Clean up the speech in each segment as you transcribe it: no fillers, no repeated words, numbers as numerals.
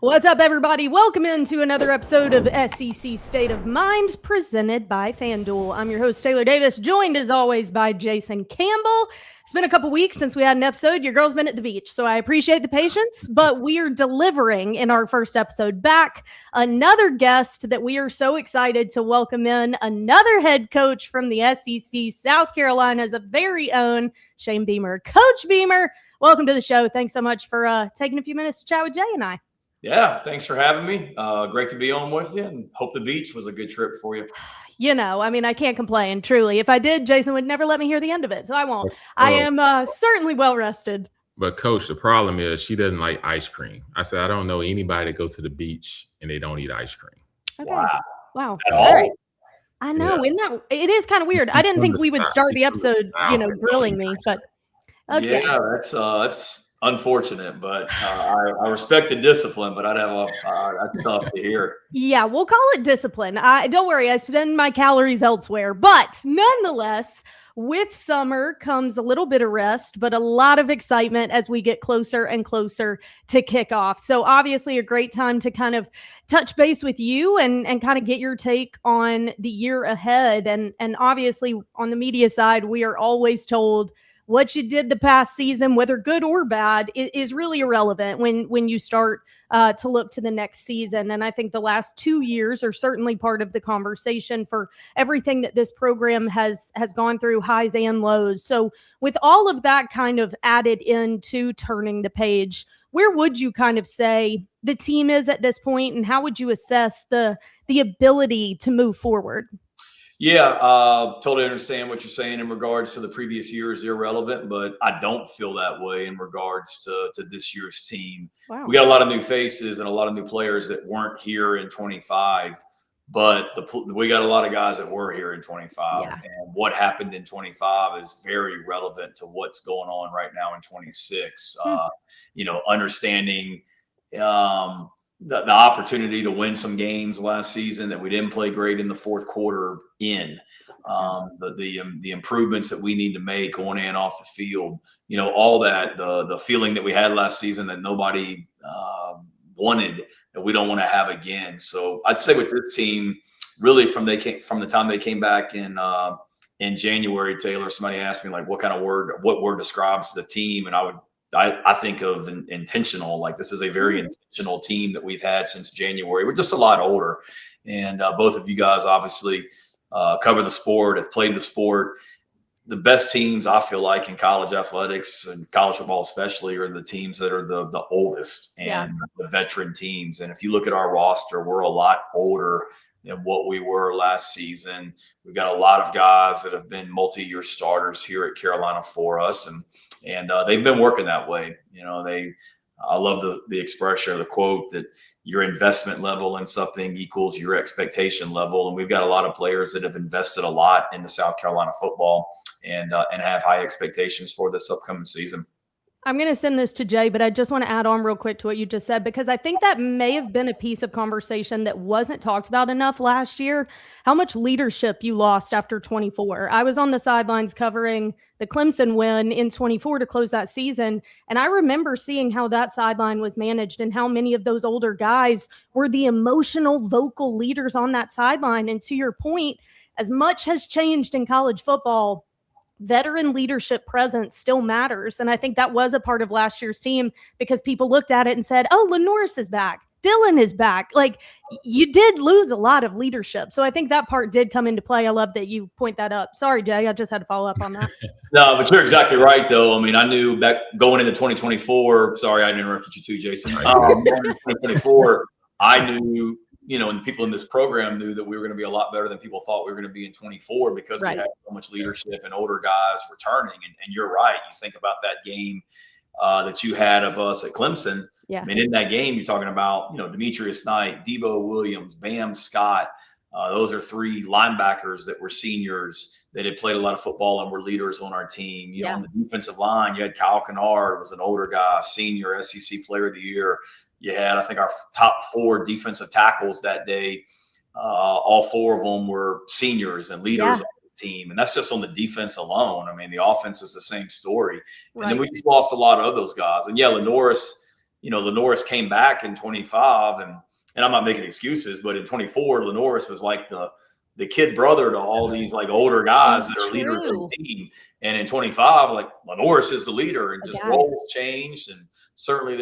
What's up, everybody? Welcome into another episode of SEC State of Mind, presented by FanDuel. I'm your host, Taylor Davis, joined as always by Jason Campbell. It's been a couple weeks since we had an episode. Your girl's been at the beach, so I appreciate the patience, but we are delivering in our first episode back another guest that we are so excited to welcome in, another head coach from the SEC, South Carolina's very own Shane Beamer. Coach Beamer, welcome to the show. Thanks so much for taking a few minutes to chat with Jay and I. Yeah, thanks for having me. Great to be on with you, and hope the beach was a good trip for you. You know, I mean, I can't complain, truly. If I did, Jason would never let me hear the end of it, so I won't. I am certainly well-rested. But, Coach, the problem is she doesn't like ice cream. I said, I don't know anybody that goes to the beach and they don't eat ice cream. Okay. Wow. All right. I know. Yeah. It is kind of weird. I didn't think we would start the episode, grilling me, but okay. Yeah, that's unfortunate, but I respect the discipline, but that's tough to hear. Yeah, we'll call it discipline. Don't worry, I spend my calories elsewhere, but nonetheless, with summer comes a little bit of rest, but a lot of excitement as we get closer and closer to kickoff. So obviously a great time to kind of touch base with you and kind of get your take on the year ahead. And obviously on the media side, we are always told what you did the past season, whether good or bad, is really irrelevant when you start to look to the next season. And I think the last 2 years are certainly part of the conversation for everything that this program has gone through, highs and lows. So with all of that kind of added into turning the page, where would you kind of say the team is at this point, and how would you assess the ability to move forward? Yeah, totally understand what you're saying in regards to the previous year is irrelevant, but I don't feel that way in regards to this year's team. Wow. We got a lot of new faces and a lot of new players that weren't here in 25, but we got a lot of guys that were here in 25. Yeah. And what happened in 25 is very relevant to what's going on right now in 26. Understanding the opportunity to win some games last season that we didn't play great in the fourth quarter the improvements that we need to make on and off the field, all that, the feeling that we had last season that nobody wanted, that we don't want to have again. So I'd say with this team, really from the time they came back in January, Taylor, somebody asked me like, what word describes the team? And I think of intentional, like this is a very intentional team that we've had since January. We're just a lot older. And both of you guys obviously cover the sport, have played the sport. The best teams, I feel like, in college athletics and college football especially, are the teams that are the oldest and the veteran teams. And if you look at our roster, we're a lot older than what we were last season. We've got a lot of guys that have been multi-year starters here at Carolina for us. And they've been working that way. I love the expression or the quote that your investment level in something equals your expectation level. And we've got a lot of players that have invested a lot into South Carolina football and have high expectations for this upcoming season. I'm going to send this to Jay, but I just want to add on real quick to what you just said, because I think that may have been a piece of conversation that wasn't talked about enough last year, how much leadership you lost after 24. I was on the sidelines covering the Clemson win in 24 to close that season, and I remember seeing how that sideline was managed and how many of those older guys were the emotional, vocal leaders on that sideline. And to your point, as much has changed in college football, veteran leadership presence still matters. And I think that was a part of last year's team, because people looked at it and said, oh, LaNorris is back. Dylan is back. Like, you did lose a lot of leadership. So I think that part did come into play. I love that you point that up. Sorry, Jay, I just had to follow up on that. No, but you're exactly right, though. I mean, I knew back going into 2024, sorry, I interrupted you too, Jason. 2024, I knew, and people in this program knew that we were going to be a lot better than people thought we were going to be in 24, because we had so much leadership and older guys returning. And you're right. You think about that game that you had of us at Clemson. Yeah. I mean, in that game, you're talking about, Demetrius Knight, Debo Williams, Bam Scott. Those are three linebackers that were seniors that had played a lot of football and were leaders on our team. On the defensive line, you had Kyle Kennard, was an older guy, senior SEC Player of the Year. You had, I think, our top 4 defensive tackles that day. All 4 of them were seniors and leaders on the team. And that's just on the defense alone. I mean, the offense is the same story. Right. And then we just lost a lot of those guys. And LaNorris, LaNorris came back in 25, and I'm not making excuses, but in 24, LaNorris was like the kid brother to all these like older guys that are leaders of the team. And in 25, like LaNorris is the leader, and just roles changed. And certainly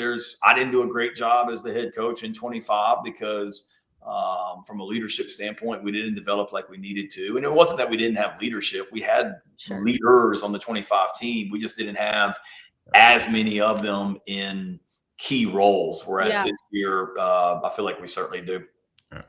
I didn't do a great job as the head coach in 25 because from a leadership standpoint, we didn't develop like we needed to. And it wasn't that we didn't have leadership. We had leaders on the 25 team. We just didn't have as many of them in key roles. Whereas this year, I feel like we certainly do. Yeah.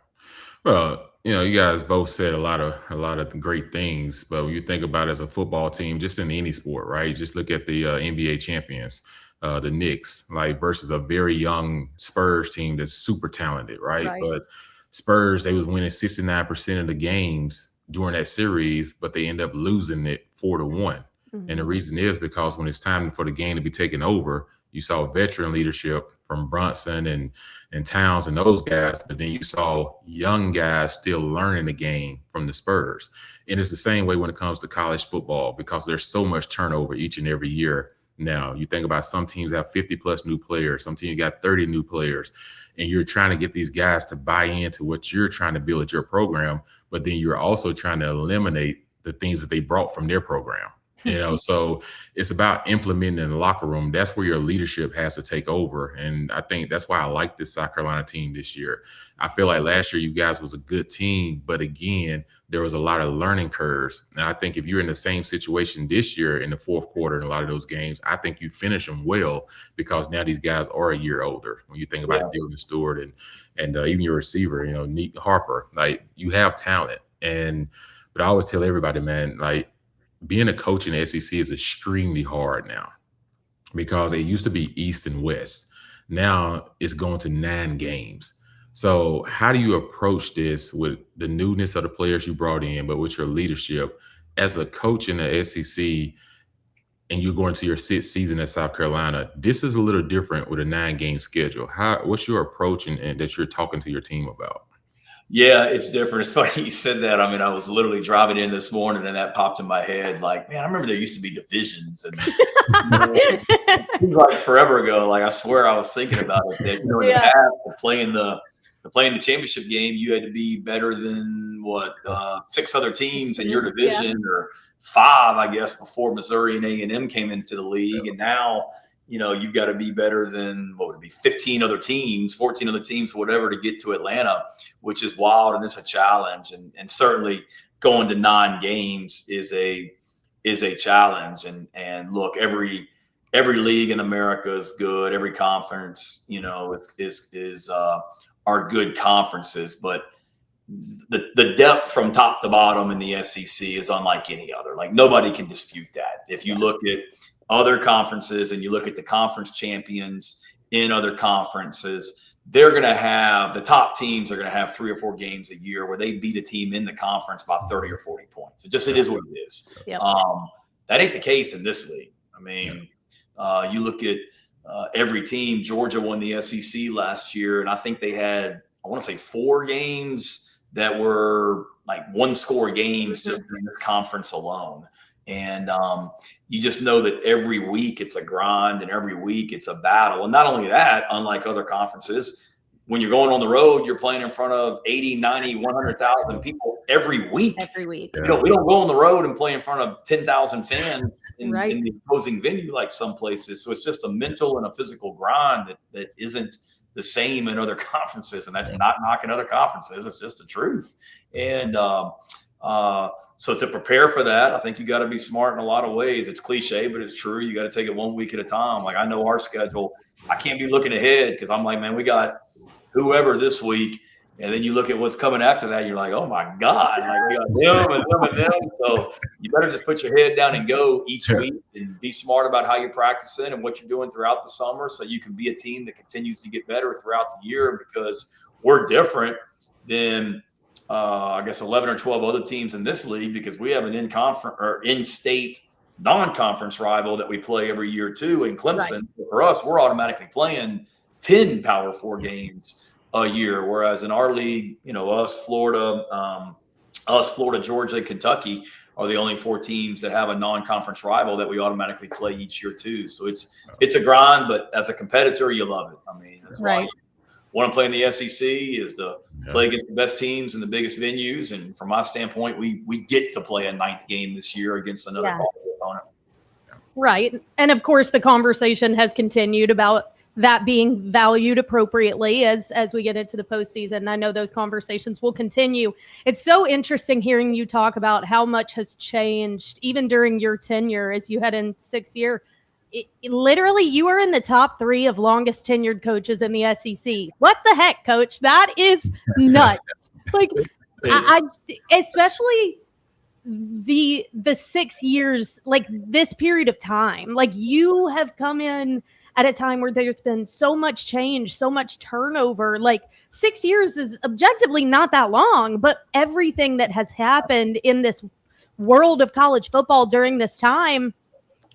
Well, you guys both said a lot of great things, but when you think about it as a football team, just in any sport, right? Just look at the NBA champions, the Knicks, like versus a very young Spurs team that's super talented, right? But Spurs, they was winning 69% of the games during that series, but they end up losing it 4-1. And the reason is because when it's time for the game to be taken over, you saw veteran leadership from Brunson and Towns and those guys, but then you saw young guys still learning the game from the Spurs. And it's the same way when it comes to college football because there's so much turnover each and every year. Now, you think about some teams have 50+ new players, some teams got 30 new players, and you're trying to get these guys to buy into what you're trying to build at your program, but then you're also trying to eliminate the things that they brought from their program. So it's about implementing in the locker room. That's where your leadership has to take over. And I think that's why I like this South Carolina team this year. I feel like last year you guys was a good team, but again, there was a lot of learning curves. And I think if you're in the same situation this year in the fourth quarter in a lot of those games, I think you finish them well because now these guys are a year older. When you think about Dylan Stewart and even your receiver, Nick Harper, like you have talent. But I always tell everybody, man, like, being a coach in the SEC is extremely hard now because it used to be East and West. Now it's going to 9 games. So how do you approach this with the newness of the players you brought in, but with your leadership as a coach in the SEC and you're going to your 6th season at South Carolina? This is a little different with a 9-game schedule. What's your approach and that you're talking to your team about? Yeah, it's different. It's funny you said that. I mean, I was literally driving in this morning and that popped in my head. Like, man, I remember there used to be divisions and like forever ago. Like, I swear I was thinking about it. That, in the past, playing the championship game, you had to be better than 6 other teams in your division or 5, I guess, before Missouri and A&M came into the league. And now, you've got to be better than 15 other teams, 14 other teams, whatever, to get to Atlanta, which is wild. And it's a challenge. And certainly going to 9 games is a challenge. And look, every league in America is good. Every conference, are good conferences, but the depth from top to bottom in the SEC is unlike any other. Like, nobody can dispute that. If you look at other conferences and you look at the conference champions in other conferences, they're going to have, the top teams are going to have 3 or 4 games a year where they beat a team in the conference by 30 or 40 points. It is what it is. Yep. That ain't the case in this league. I mean, you look at every team. Georgia won the SEC last year, and I think they had, I want to say 4 games that were like 1-score games just in this conference alone. And you just know that every week it's a grind and every week it's a battle. And not only that, unlike other conferences, when you're going on the road, you're playing in front of 80, 90, 100,000 people every week. Every week. We don't go on the road and play in front of 10,000 fans in the opposing venue like some places. So it's just a mental and a physical grind that isn't the same in other conferences. And that's not knocking other conferences. It's just the truth. And so to prepare for that, I think you got to be smart in a lot of ways. It's cliche, but it's true. You got to take it 1 week at a time. Like, I know our schedule. I can't be looking ahead because I'm like, man, we got whoever this week. And then you look at what's coming after that. You're like, oh, my God. Like, we got them and them and them. So you better just put your head down and go each week and be smart about how you're practicing and what you're doing throughout the summer so you can be a team that continues to get better throughout the year, because we're different than I guess 11 or 12 other teams in this league, because we have an in-state non-conference rival that we play every year too in Clemson. Right. For us, we're automatically playing 10 Power 4 games a year, whereas in our league, us, Florida, us, Florida, Georgia, and Kentucky are the only 4 teams that have a non-conference rival that we automatically play each year too. So it's a grind, but as a competitor, you love it. I mean, that's why you want to play in the SEC is to play against the best teams and the biggest venues. And from my standpoint, we get to play a 9th game this year against another opponent. Right. And of course, the conversation has continued about that being valued appropriately as we get into the postseason. I know those conversations will continue. It's so interesting hearing you talk about how much has changed even during your tenure as you head in 6th year. Literally, you are in the top 3 of longest tenured coaches in the SEC. What the heck, coach? That is nuts. Like, I especially the 6 years, like this period of time, like you have come in at a time where there's been so much change, so much turnover. Like 6 years is objectively not that long, but everything that has happened in this world of college football during this time,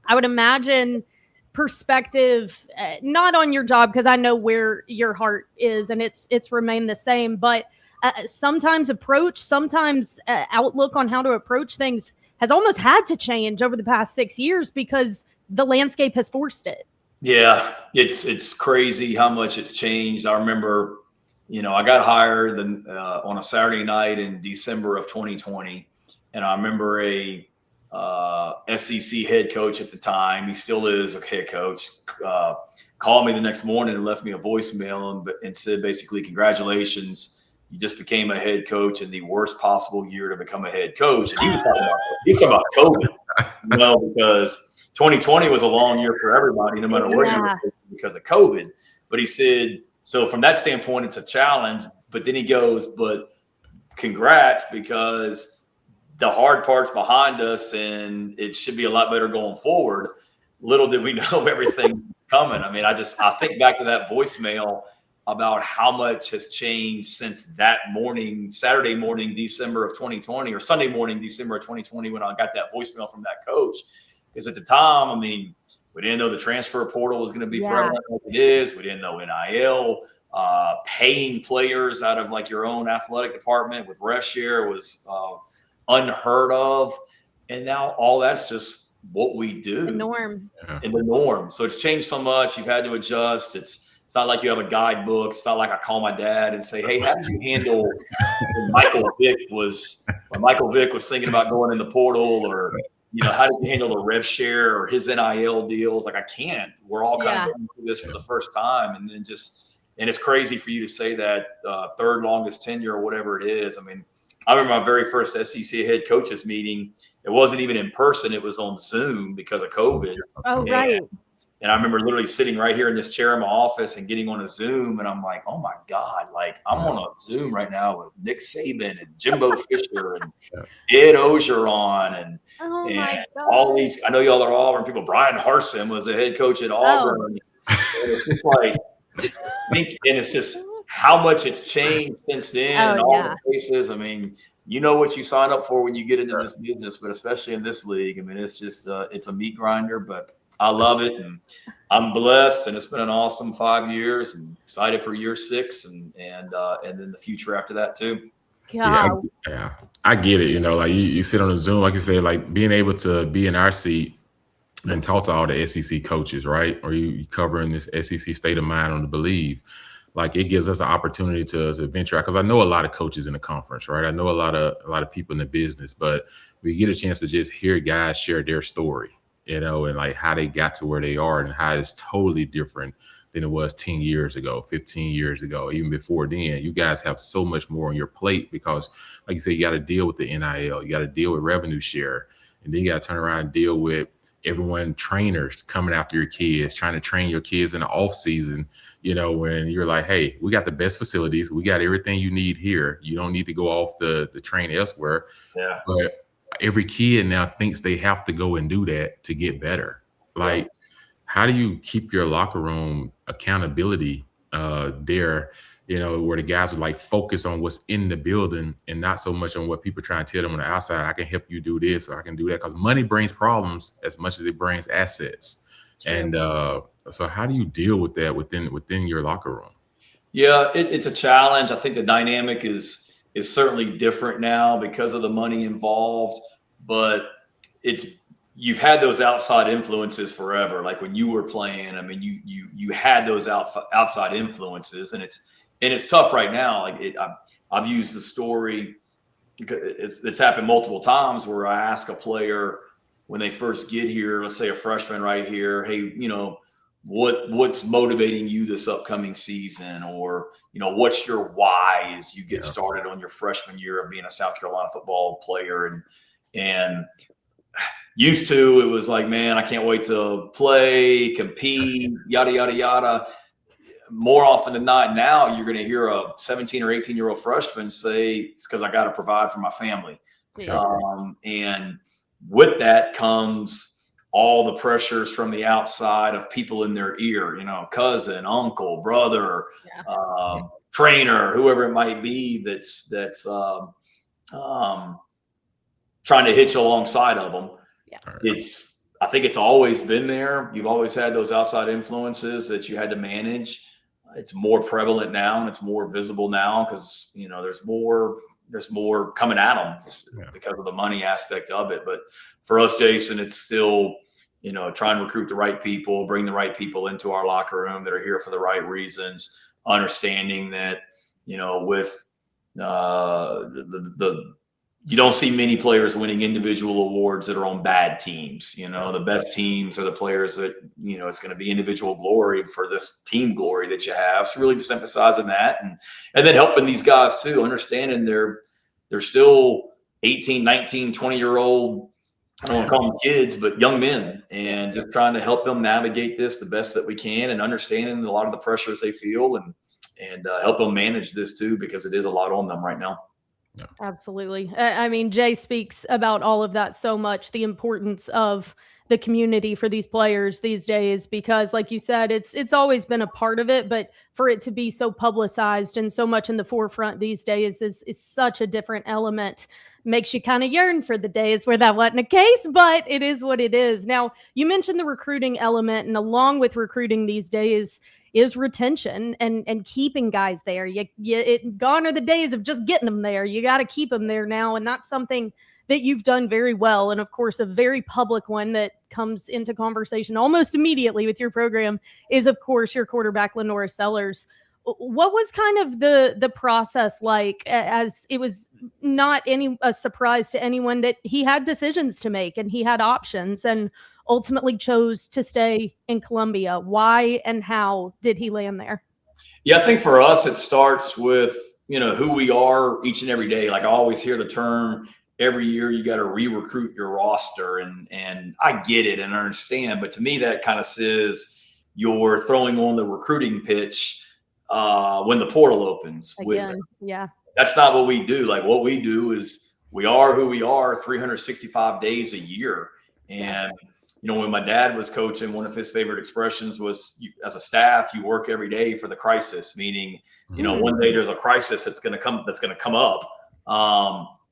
I would imagine perspective, not on your job, because I know where your heart is and it's remained the same, but sometimes outlook on how to approach things has almost had to change over the past 6 years because the landscape has forced it. Yeah, it's crazy how much it's changed. I remember, I got hired on a Saturday night in December of 2020, and I remember a SEC head coach at the time, he still is a head coach, called me the next morning and left me a voicemail and said basically, congratulations, you just became a head coach in the worst possible year to become a head coach. And he was talking about COVID, because 2020 was a long year for everybody, no matter where you were, because of COVID. But he said, so from that standpoint, it's a challenge. But then he goes, but congrats, because the hard part's behind us and it should be a lot better going forward. Little did we know everything coming. I mean, I think back to that voicemail about how much has changed since that morning, Saturday morning, December of 2020, or Sunday morning, December of 2020, when I got that voicemail from that coach. Because at the time, I mean, we didn't know the transfer portal was going to be prevalent like it is. We didn't know NIL, paying players out of like your own athletic department with rev share was unheard of. And now all that's just what we do. The norm. And the norm. So it's changed so much. You've had to adjust. It's not like you have a guidebook. It's not like I call my dad and say, hey, how did you handle when Michael Vick was thinking about going in the portal, or how did you handle the rev share or his NIL deals? Like, I can't. We're all kind of going through this for the first time. And then and it's crazy for you to say that 3rd longest tenure or whatever it is. I mean, I remember my very first SEC head coaches meeting. It wasn't even in person. It was on Zoom because of COVID. Oh, right. And I remember literally sitting right here in this chair in my office and getting on a Zoom. And I'm like, oh, my God, like I'm on a Zoom right now with Nick Saban and Jimbo Fisher and Ed Ogeron and all these. I know y'all are Auburn people. Brian Harsin was the head coach at Auburn. And it's just like, and it's just how much it's changed since then and all the places. I mean, you know what you sign up for when you get into this business, but especially in this league. I mean, it's just it's a meat grinder, but I love it, and I'm blessed, and it's been an awesome 5 years, and excited for year 6 and then the future after that too. Yeah, I get it. Like you sit on a Zoom, like you say, like being able to be in our seat and talk to all the SEC coaches, right? Or you covering this SEC state of mind on the Believe. Like, it gives us an opportunity to venture out, because I know a lot of coaches in the conference, right? I know a lot of people in the business, but we get a chance to just hear guys share their story, and like how they got to where they are and how it's totally different than it was 10 years ago, 15 years ago, even before then. You guys have so much more on your plate because, like you said, you got to deal with the NIL, you got to deal with revenue share, and then you got to turn around and deal with everyone, trainers coming after your kids, trying to train your kids in the off season, when you're like, hey, we got the best facilities. We got everything you need here. You don't need to go off the train elsewhere. Yeah. But every kid now thinks they have to go and do that to get better. Like, how do you keep your locker room accountability there, where the guys are like focus on what's in the building and not so much on what people are trying to tell them on the outside. I can help you do this, or I can do that, because money brings problems as much as it brings assets. True. And so how do you deal with that within your locker room? Yeah, it's a challenge. I think the dynamic is is certainly different now because of the money involved, but you've had those outside influences forever. Like when you were playing, I mean, you had those outside influences, and it's tough right now. Like I've used the story. It's happened multiple times where I ask a player when they first get here, let's say a freshman right here, hey, you know, what's motivating you this upcoming season, or you know, what's your why as you get started on your freshman year of being a South Carolina football player, and used to it was like, man, I can't wait to play, compete, yada yada yada. More often than not, now you're going to hear a 17 or 18-year-old freshman say it's because I got to provide for my family. And with that comes all the pressures from the outside of people in their ear, you know, cousin, uncle, brother, trainer, whoever it might be that's trying to hitch alongside of them. I think it's always been there. You've always had those outside influences that you had to manage. It's more prevalent now, and it's more visible now because, you know, there's more coming at them because of the money aspect of it. But for us, Jason, it's still, you know, try and recruit the right people, bring the right people into our locker room that are here for the right reasons, understanding that, you know, with you don't see many players winning individual awards that are on bad teams. You know, the best teams are the players that, you know, it's going to be individual glory for this team glory that you have. So really just emphasizing that and then helping these guys too, understanding they're still 18, 19, 20-year-old, I don't want to call them kids, but young men, and just trying to help them navigate this the best that we can, and understanding a lot of the pressures they feel, and help them manage this too, because it is a lot on them right now. Yeah. Absolutely. I mean, Jay speaks about all of that so much, the importance of the community for these players these days, because like you said, it's always been a part of it, but for it to be so publicized and so much in the forefront these days is such a different element. Makes you kind of yearn for the days where that wasn't the case, but it is what it is. Now, you mentioned the recruiting element, and along with recruiting these days is retention and keeping guys there. Gone are the days of just getting them there. You got to keep them there now. And that's something that you've done very well. And of course, a very public one that comes into conversation almost immediately with your program is, of course, your quarterback, LaNorris Sellers. What was kind of the process like, as it was not a surprise to anyone that he had decisions to make and he had options, and ultimately chose to stay in Columbia? Why and how did he land there? Yeah, I think for us, it starts with, you know, who we are each and every day. Like I always hear the term, every year you got to re-recruit your roster. And I get it and understand. But to me, that kind of says you're throwing on the recruiting pitch when the portal opens. Again, That's not what we do. Like what we do is we are who we are 365 days a year. And you know, when my dad was coaching, one of his favorite expressions was, as a staff, you work every day for the crisis, meaning, you know, one day there's a crisis that's going to come up,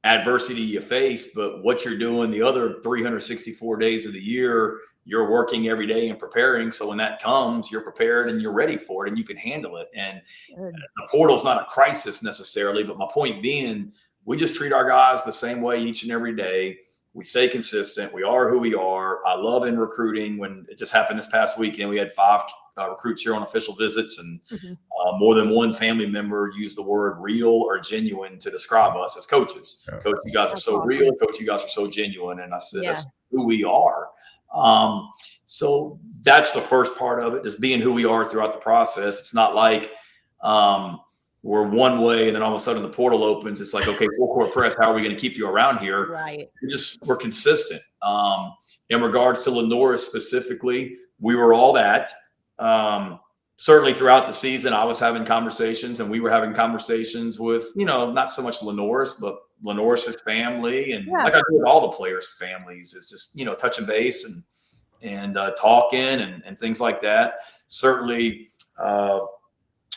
adversity you face, but what you're doing the other 364 days of the year, you're working every day and preparing. So when that comes, you're prepared and you're ready for it and you can handle it. And the portal's not a crisis necessarily, but my point being, we just treat our guys the same way each and every day. We stay consistent. We are who we are. I love in recruiting. When it just happened this past weekend, we had 5 recruits here on official visits, and more than one family member used the word real or genuine to describe us as coaches. Coach, you guys are so real. Coach, you guys are so genuine. And I said, that's who we are. So that's the first part of it, just being who we are throughout the process. It's not like we're one way and then all of a sudden the portal opens. It's like, okay, full court press, how are we going to keep you around here? Right. We're consistent. In regards to LaNorris specifically, we were all that. Certainly throughout the season, I was having conversations, and we were having conversations with, you know, not so much LaNorris, but LaNorris's family. And like I do with all the players' families, it's just, you know, touching base and talking and things like that. Certainly,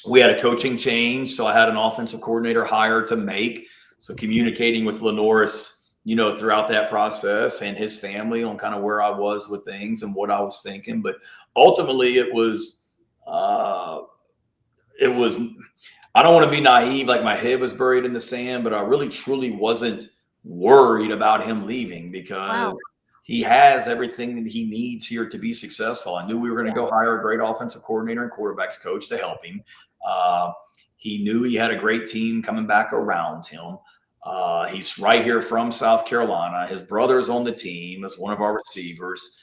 we had a coaching change, so I had an offensive coordinator hire to make. So communicating with LaNorris, you know, throughout that process, and his family on kind of where I was with things and what I was thinking. But ultimately, it was I don't want to be naive, like my head was buried in the sand, but I really truly wasn't worried about him leaving because he has everything that he needs here to be successful. I knew we were going to go hire a great offensive coordinator and quarterbacks coach to help him. He knew he had a great team coming back around him. He's right here from South Carolina. His brother is on the team as one of our receivers.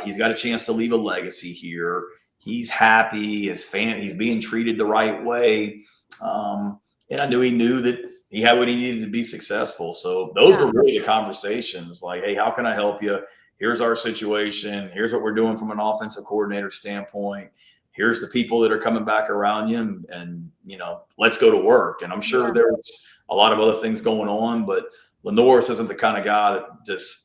He's got a chance to leave a legacy here. He's happy. He's being treated the right way. And I knew he knew that he had what he needed to be successful. So those were really the conversations like, hey, how can I help you? Here's our situation. Here's what we're doing from an offensive coordinator standpoint. Here's the people that are coming back around you and let's go to work. And I'm sure there's a lot of other things going on, but LaNorris isn't the kind of guy that just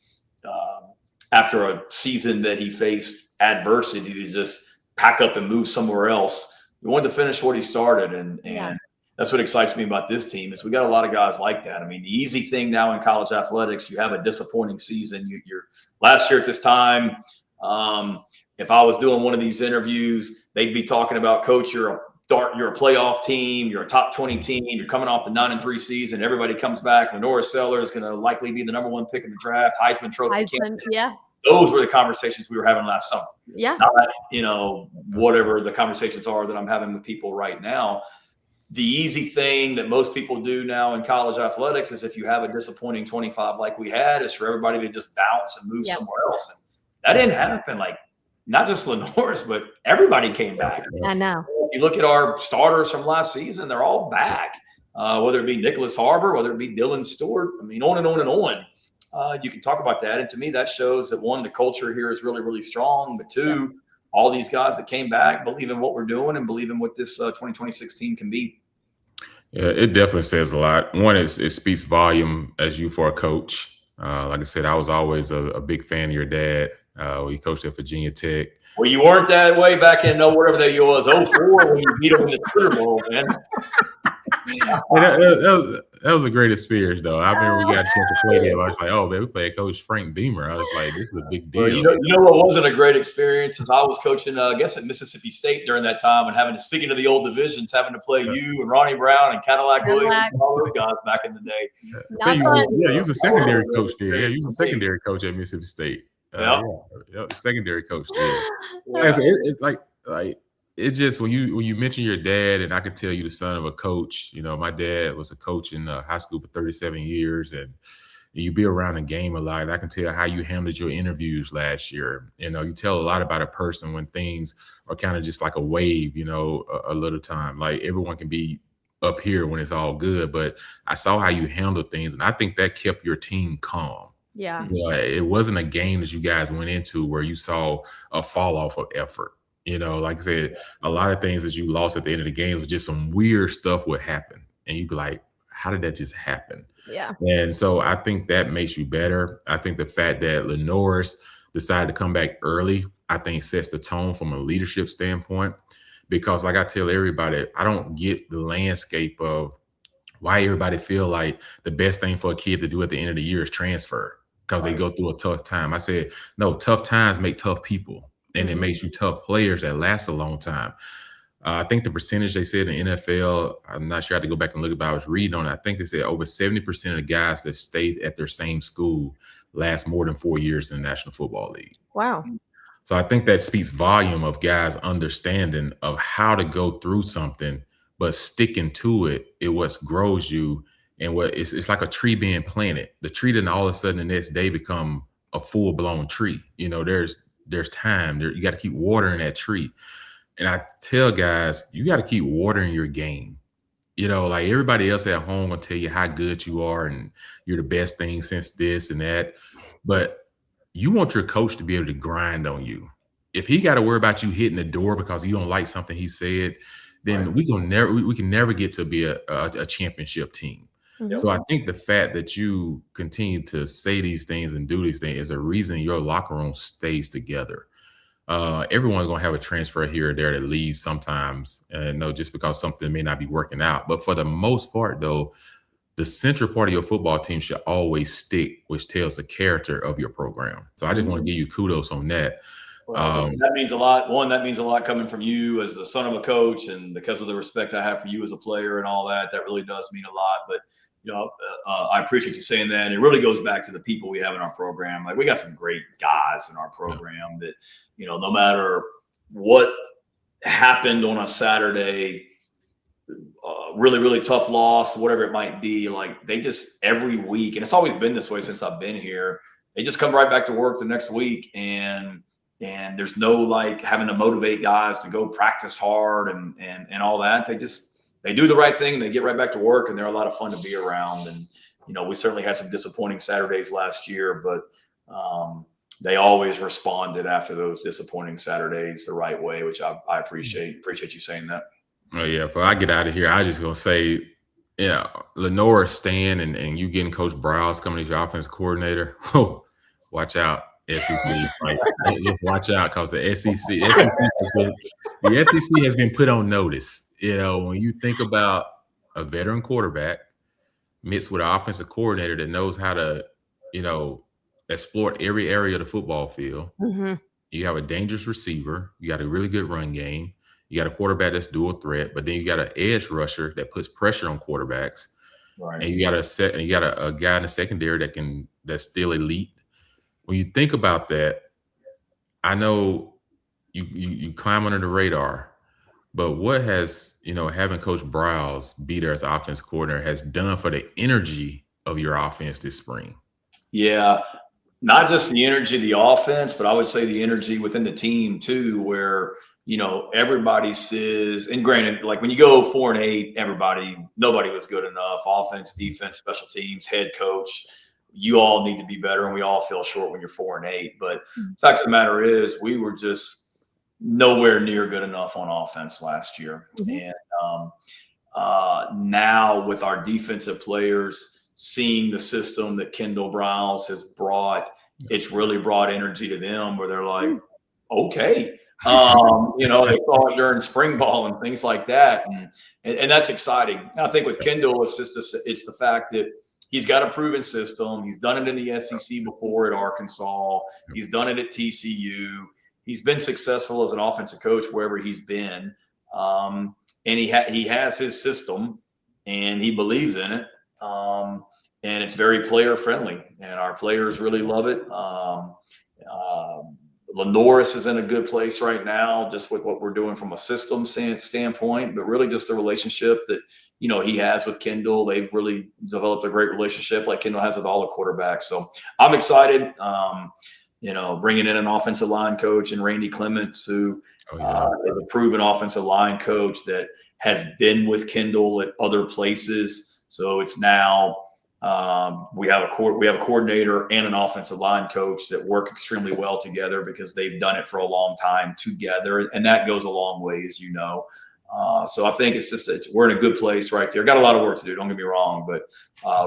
after a season that he faced adversity to just pack up and move somewhere else. He wanted to finish what he started. And that's what excites me about this team is we got a lot of guys like that. I mean, the easy thing now in college athletics, you have a disappointing season. You're last year at this time, if I was doing one of these interviews, they'd be talking about, Coach, you're a playoff team, you're a top 20 team, you're coming off the 9-3 season, everybody comes back. LaNorris Sellers is going to likely be the number 1 pick in the draft, Heisman Trophy candidate. Those were the conversations we were having last summer. Not, whatever the conversations are that I'm having with people right now. The easy thing that most people do now in college athletics is if you have a disappointing 25 like we had, is for everybody to just bounce and move somewhere else. And that didn't happen. Like, not just LaNorris, but everybody came back. I know. If you look at our starters from last season, they're all back, whether it be Nicholas Harbor, whether it be Dylan Stewart. I mean, on and on and on. You can talk about that. And to me, that shows that, one, the culture here is really, really strong. But two, all these guys that came back believe in what we're doing and believe in what this 2026 team can be. Yeah, it definitely says a lot. One is it speaks volume as you for a coach. Like I said, I was always a big fan of your dad. He coached at Virginia Tech. Well, you weren't that way back in whatever that year was, 04 when you beat them in the Super Bowl, man. That was a great experience, though. I remember we got a chance to play there. I was like, oh, man, we played Coach Frank Beamer. I was like, this is a big deal. Well, you know what wasn't a great experience is I was coaching, I guess, at Mississippi State during that time and speaking to the old divisions, having to play you and Ronnie Brown and Cadillac Williams and all those guys back in the day. You was a secondary coach there. Yeah, you was a secondary coach at Mississippi State. Secondary coach there. It's like it just when you mention your dad, and I can tell you the son of a coach. My dad was a coach in high school for 37 years, and you be around the game a lot. I can tell how you handled your interviews last year. You tell a lot about a person when things are kind of just like a wave. A little time, like everyone can be up here when it's all good, but I saw how you handled things, and I think that kept your team calm. Yeah. It wasn't a game that you guys went into where you saw a fall off of effort. Like I said, a lot of things that you lost at the end of the game was just some weird stuff would happen. And you'd be like, how did that just happen? Yeah. And so I think that makes you better. I think the fact that LaNorris decided to come back early, I think sets the tone from a leadership standpoint. Because like I tell everybody, I don't get the landscape of why everybody feel like the best thing for a kid to do at the end of the year is transfer because they go through a tough time. I said, no, tough times make tough people, and it makes you tough players that last a long time. I think the percentage they said in the NFL, I'm not sure, I had to go back and look, but I was reading on it. I think they said over 70% of the guys that stayed at their same school last more than 4 years in the National Football League. Wow. So I think that speaks volume of guys' understanding of how to go through something, but sticking to it, what grows you. And it's like a tree being planted. The tree didn't all of a sudden the next day become a full-blown tree. There's time. You got to keep watering that tree. And I tell guys, you got to keep watering your game. Like everybody else at home will tell you how good you are and you're the best thing since this and that. But you want your coach to be able to grind on you. If he got to worry about you hitting the door because you don't like something he said, then we can never get to be a championship team. Mm-hmm. So I think the fact that you continue to say these things and do these things is a reason your locker room stays together. Everyone's going to have a transfer here or there that leaves sometimes, just because something may not be working out. But for the most part, though, the central part of your football team should always stick, which tells the character of your program. So I just want to give you kudos on that. Well, that means a lot. One, that means a lot coming from you as the son of a coach, and because of the respect I have for you as a player and all that, that really does mean a lot. But I appreciate you saying that. And it really goes back to the people we have in our program. Like, we got some great guys in our program that, no matter what happened on a Saturday, really, really tough loss, whatever it might be, like, they just every week, and it's always been this way since I've been here, they just come right back to work the next week, and there's no like having to motivate guys to go practice hard and all that. They do the right thing and they get right back to work, and they're a lot of fun to be around. And we certainly had some disappointing Saturdays last year, but they always responded after those disappointing Saturdays the right way, which I appreciate you saying that. Oh yeah, before I get out of here, I just gonna say, LaNorris Stan and you getting Coach Briles coming as your offense coordinator. Oh, watch out, SEC. Like, just watch out, because the SEC has been put on notice. When you think about a veteran quarterback mixed with an offensive coordinator that knows how to, exploit every area of the football field. Mm-hmm. You have a dangerous receiver. You got a really good run game. You got a quarterback that's dual threat, but then you got an edge rusher that puts pressure on quarterbacks. Right. And you got a guy in the secondary that's still elite. When you think about that, I know you climb under the radar, but what has, having Coach Briles be there as offense coordinator has done for the energy of your offense this spring? Yeah, not just the energy of the offense, but I would say the energy within the team too, where everybody says, and granted, like when you go 4-8, nobody was good enough. Offense, defense, special teams, head coach, you all need to be better, and we all feel short when you're 4-8. But the fact of the matter is, we were just nowhere near good enough on offense last year. Mm-hmm. And now with our defensive players seeing the system that Kendall Briles has brought, it's really brought energy to them where they're like, okay. They saw it during spring ball and things like that. And that's exciting. I think with Kendall, it's the fact that he's got a proven system. He's done it in the SEC before at Arkansas. He's done it at TCU. He's been successful as an offensive coach wherever he's been. And he has his system, and he believes in it. And it's very player friendly, and our players really love it. LaNorris is in a good place right now, just with what we're doing from a system standpoint, but really just the relationship that, he has with Kendall. They've really developed a great relationship like Kendall has with all the quarterbacks. So I'm excited, bringing in an offensive line coach and Randy Clements, who is a proven offensive line coach that has been with Kendall at other places. So it's now, we have a coordinator and an offensive line coach that work extremely well together because they've done it for a long time together, and that goes a long way, as you know. So I think we're in a good place right there. Got a lot of work to do, don't get me wrong, but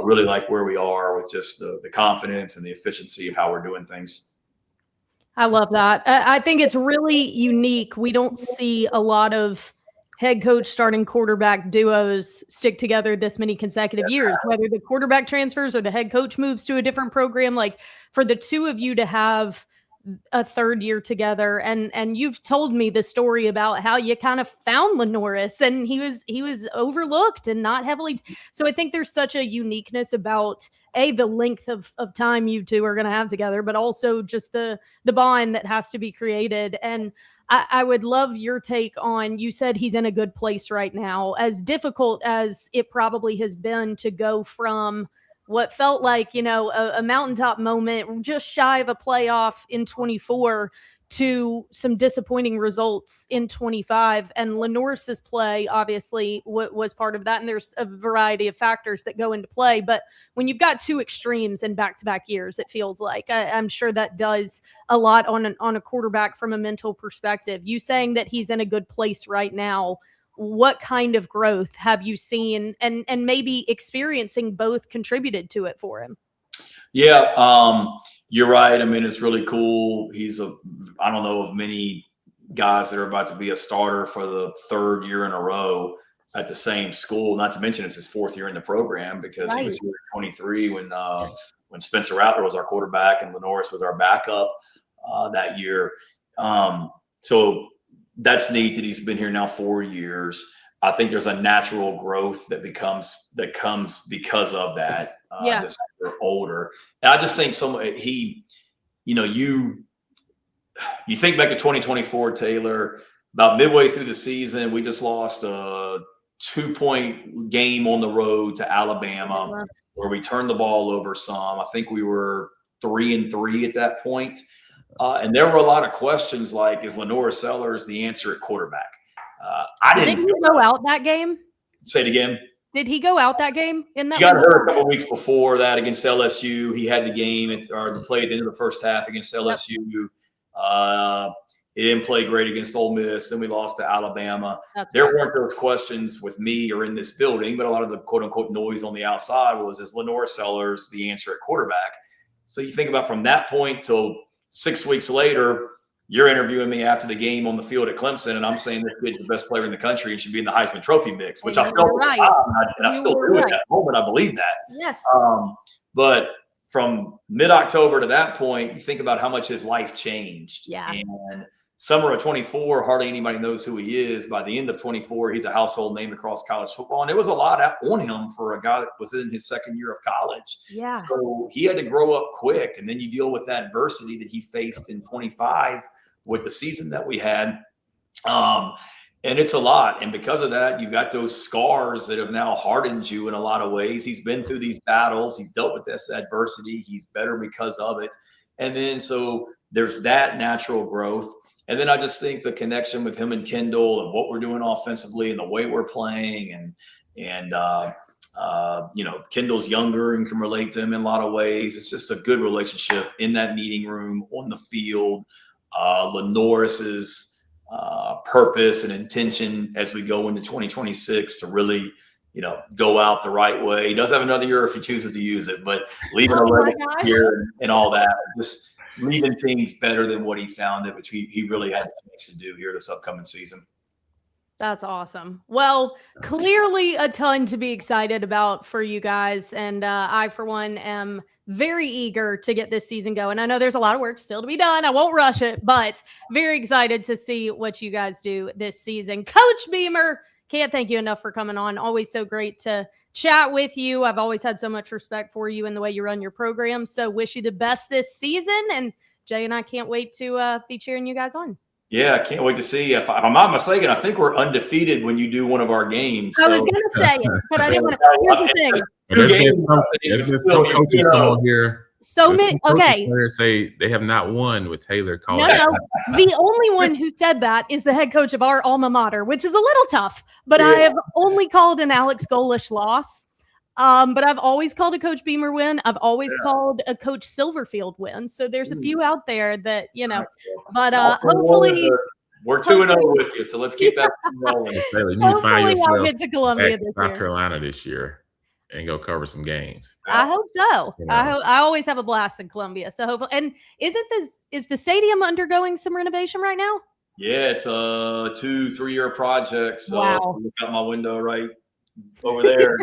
really like where we are with just the confidence and the efficiency of how we're doing things. I love that. I think it's really unique. We don't see a lot of head coach starting quarterback duos stick together this many consecutive years, whether the quarterback transfers or the head coach moves to a different program. Like, for the two of you to have a third year together, and you've told me the story about how you kind of found LaNorris, and he was overlooked and not heavily. So I think there's such a uniqueness about the length of time you two are going to have together, but also just the bond that has to be created. And I would love your take on, you said he's in a good place right now. As difficult as it probably has been to go from what felt like, a mountaintop moment, just shy of a playoff in 24, to some disappointing results in 25. And LaNorris's play obviously was part of that. And there's a variety of factors that go into play. But when you've got two extremes in back-to-back years, it feels like, I'm sure that does a lot on a quarterback from a mental perspective. You saying that he's in a good place right now, what kind of growth have you seen, and maybe experiencing both contributed to it for him? Yeah, you're right. I mean, it's really cool. I don't know of many guys that are about to be a starter for the third year in a row at the same school, not to mention it's his fourth year in the program, because he was here at 23 when Spencer Rattler was our quarterback and LaNorris was our backup that year. So that's neat that he's been here now 4 years. I think there's a natural growth that comes because of that. As we're older, and I just think you think back to 2024, Taylor. About midway through the season, we just lost a 2-point game on the road to Alabama, where we turned the ball over some. I think we were 3-3 at that point. And there were a lot of questions like, is LaNorris Sellers the answer at quarterback? Did he go out that game? Say it again. Did he go out that game? He got hurt a couple of weeks before that against LSU. He had the game or played at the end of the first half against LSU. He didn't play great against Ole Miss. Then we lost to Alabama. There weren't those questions with me or in this building, but a lot of the quote-unquote noise on the outside was, is LaNorris Sellers the answer at quarterback? So you think about from that point till 6 weeks later, you're interviewing me after the game on the field at Clemson, and I'm saying this kid's the best player in the country and should be in the Heisman Trophy mix, which I felt right. And I still do at that moment. I believe that. Yes. But from mid-October to that point, you think about how much his life changed. Yeah. And summer of 24, hardly anybody knows who he is. By the end of 24, he's a household name across college football. And it was a lot on him for a guy that was in his second year of college. Yeah. So he had to grow up quick. And then you deal with that adversity that he faced in 25 with the season that we had. And it's a lot. And because of that, you've got those scars that have now hardened you in a lot of ways. He's been through these battles. He's dealt with this adversity. He's better because of it. And then so there's that natural growth. And then I just think the connection with him and Kendall and what we're doing offensively and the way we're playing and Kendall's younger and can relate to him in a lot of ways. It's just a good relationship in that meeting room, on the field. LaNorris's purpose and intention as we go into 2026 to really, go out the right way. He does have another year if he chooses to use it, but leaving a legacy here and all that, just leaving things better than what he found it, which he really has a chance to do here this upcoming season. That's awesome. Well, clearly a ton to be excited about for you guys. And I, for one, am very eager to get this season going. I know there's a lot of work still to be done. I won't rush it, but very excited to see what you guys do this season. Coach Beamer, can't thank you enough for coming on. Always so great to chat with you. I've always had so much respect for you and the way you run your program. So wish you the best this season. And Jay and I can't wait to be cheering you guys on. Yeah, I can't wait to see. If I'm not mistaken, I think we're undefeated when you do one of our games. I was going to say it, but I didn't want to. Here's the thing. There's been some coaches come on here. So many. Okay. Say they have not won with Taylor calling. No. The only one who said that is the head coach of our alma mater, which is a little tough. But I have only called an Alex Golish loss. But I've always called a Coach Beamer win. I've always called a Coach Silverfield win. So there's a few out there that, but hopefully we're 2-0 with you. So let's keep that rolling. You need to find yourself I'll get to Columbia this South year. Carolina this year and go cover some games. I hope so. I always have a blast in Columbia. So hopefully, and is the stadium undergoing some renovation right now? Yeah, it's a 2-3 year project. So look out my window right over there.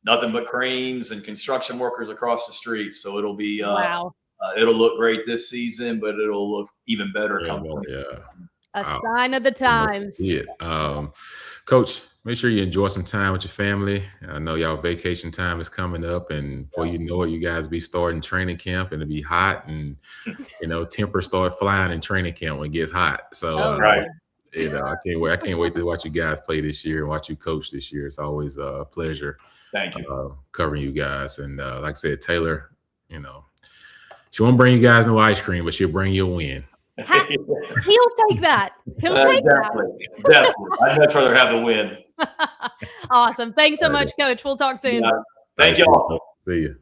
Nothing but cranes and construction workers across the street. So it'll be it'll look great this season, but it'll look even better coming. A sign of the times. Coach, make sure you enjoy some time with your family. I know y'all vacation time is coming up, and before you know it, you guys be starting training camp, and it'll be hot, and tempers start flying in training camp when it gets hot. So I can't wait to watch you guys play this year and watch you coach this year. It's always a pleasure. Thank you. Covering you guys. And like I said, Taylor, she won't bring you guys no ice cream, but she'll bring you a win. He'll take that. He'll take that. Definitely. I'd much rather have the win. Awesome. Thanks so much, Coach. We'll talk soon. Thank y'all. See you.